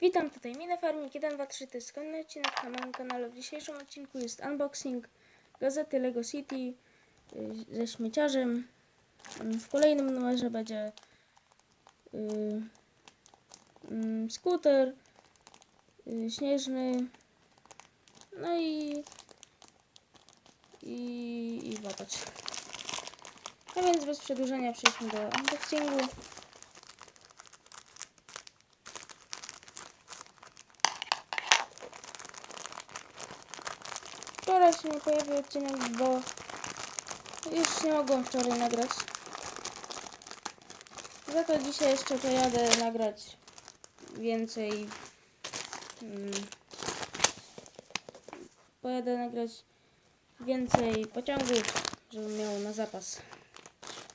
Witam, tutaj Minefarmik 123, to jest kolejny odcinek na moim kanale. W dzisiejszym odcinku jest unboxing gazety Lego City ze śmieciarzem. W kolejnym numerze będzie skuter śnieżny, no i wapacz. No więc bez przedłużenia przejdźmy do unboxingu. Wczoraj się nie pojawił odcinek, bo już nie mogłem wczoraj nagrać. Za to dzisiaj jeszcze pojadę nagrać więcej. Pojadę nagrać więcej pociągów, żebym miał na zapas.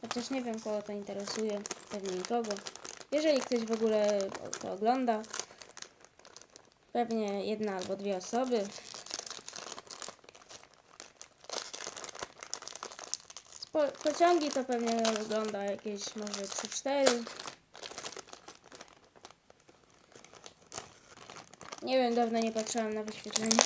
Chociaż nie wiem, kogo to interesuje, pewnie nikogo. Jeżeli ktoś w ogóle to ogląda, pewnie jedna albo dwie osoby. Pociągi to pewnie ogląda jakieś może 3-4. Nie wiem, dawno nie patrzyłam na wyświetlenie.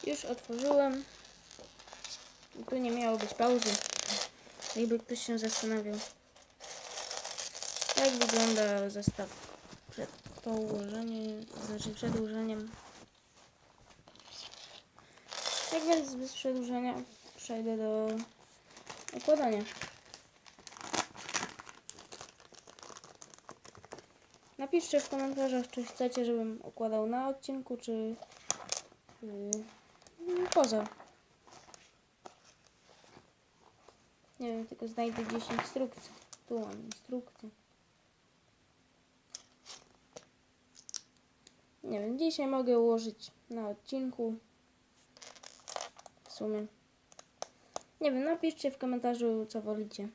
Już otworzyłem. Tu nie miało być pauzy. Jakby ktoś się zastanawiał. Jak wygląda zestaw przed przedłużeniem. Tak więc bez przedłużenia przejdę do układania. Napiszcie w komentarzach, czy chcecie, żebym układał na odcinku, czy poza. Nie wiem, tylko znajdę gdzieś instrukcję. Tu mam instrukcję. Nie wiem, dzisiaj mogę ułożyć na odcinku. W sumie. Nie wiem, napiszcie w komentarzu, co wolicie.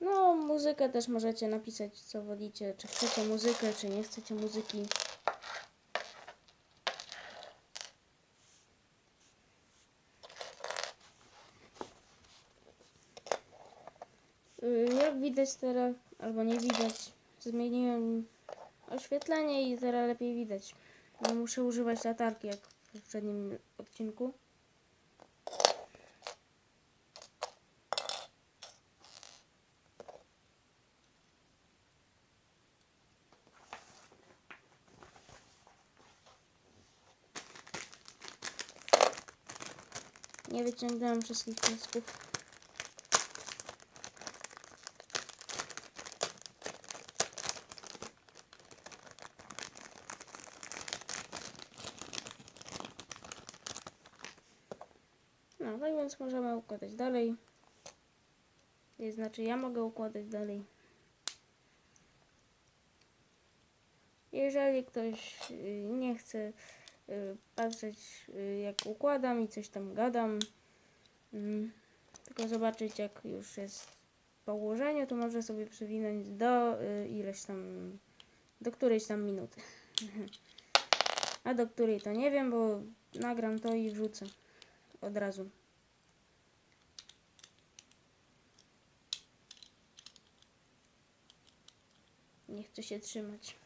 No, muzykę też możecie napisać, co wolicie. Czy chcecie muzykę, czy nie chcecie muzyki. Jak widać teraz, albo nie widać, zmieniłem oświetlenie i teraz lepiej widać. Nie muszę używać latarki, jak w poprzednim odcinku. Nie wyciągnąłem wszystkich klocków. No, tak więc możemy układać dalej. Znaczy, ja mogę układać dalej. Jeżeli ktoś nie chce patrzeć, jak układam i coś tam gadam, tylko zobaczyć, jak już jest po ułożeniu, to może sobie przewinąć do ileś tam, do którejś tam minuty. A do której to nie wiem, bo nagram to i wrzucę od razu. Nie chcę się trzymać.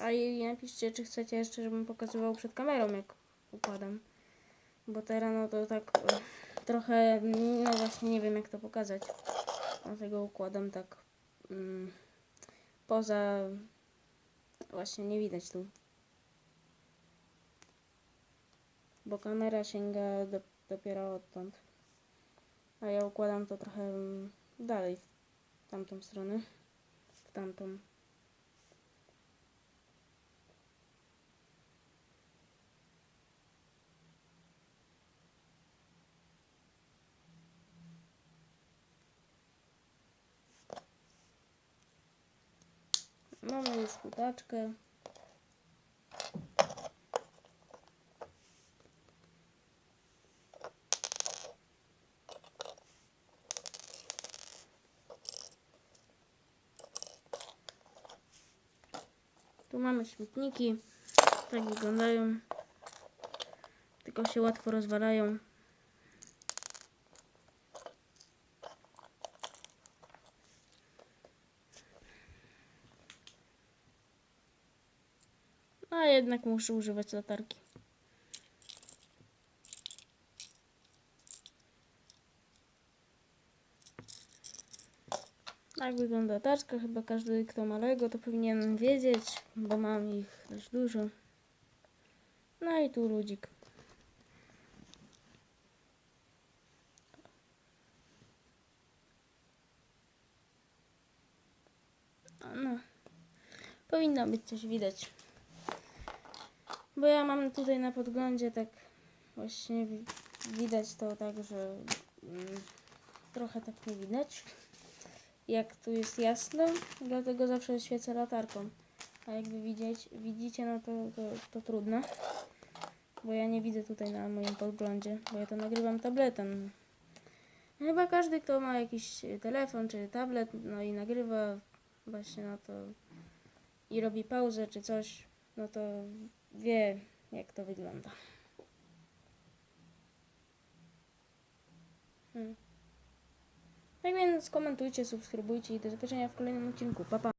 A i napiszcie, czy chcecie jeszcze, żebym pokazywał przed kamerą, jak układam. Bo teraz no to tak trochę, no właśnie nie wiem, jak to pokazać. Dlatego układam tak poza, właśnie nie widać tu. Bo kamera sięga dopiero odtąd. A ja układam to trochę dalej, w tamtą stronę, w tamtą. Mamy już kutaczkę. Tu mamy śmietniki. Tak wyglądają. Tylko się łatwo rozwalają. A jednak muszę używać latarki. Tak wygląda taczka. Chyba każdy, kto ma Lego, to powinien wiedzieć, bo mam ich dość dużo. No i tu ludzik. No, powinno być coś widać. Bo ja mam tutaj na podglądzie tak właśnie widać to tak, że trochę tak nie widać. Jak tu jest jasno, dlatego zawsze świecę latarką. A jak wy widzicie, no to trudno. Bo ja nie widzę tutaj na moim podglądzie, bo ja to nagrywam tabletem. Chyba każdy, kto ma jakiś telefon czy tablet, no i nagrywa właśnie na to i robi pauzę czy coś, no to wie, jak to wygląda. Tak więc komentujcie, subskrybujcie i do zobaczenia w kolejnym odcinku. Pa, pa.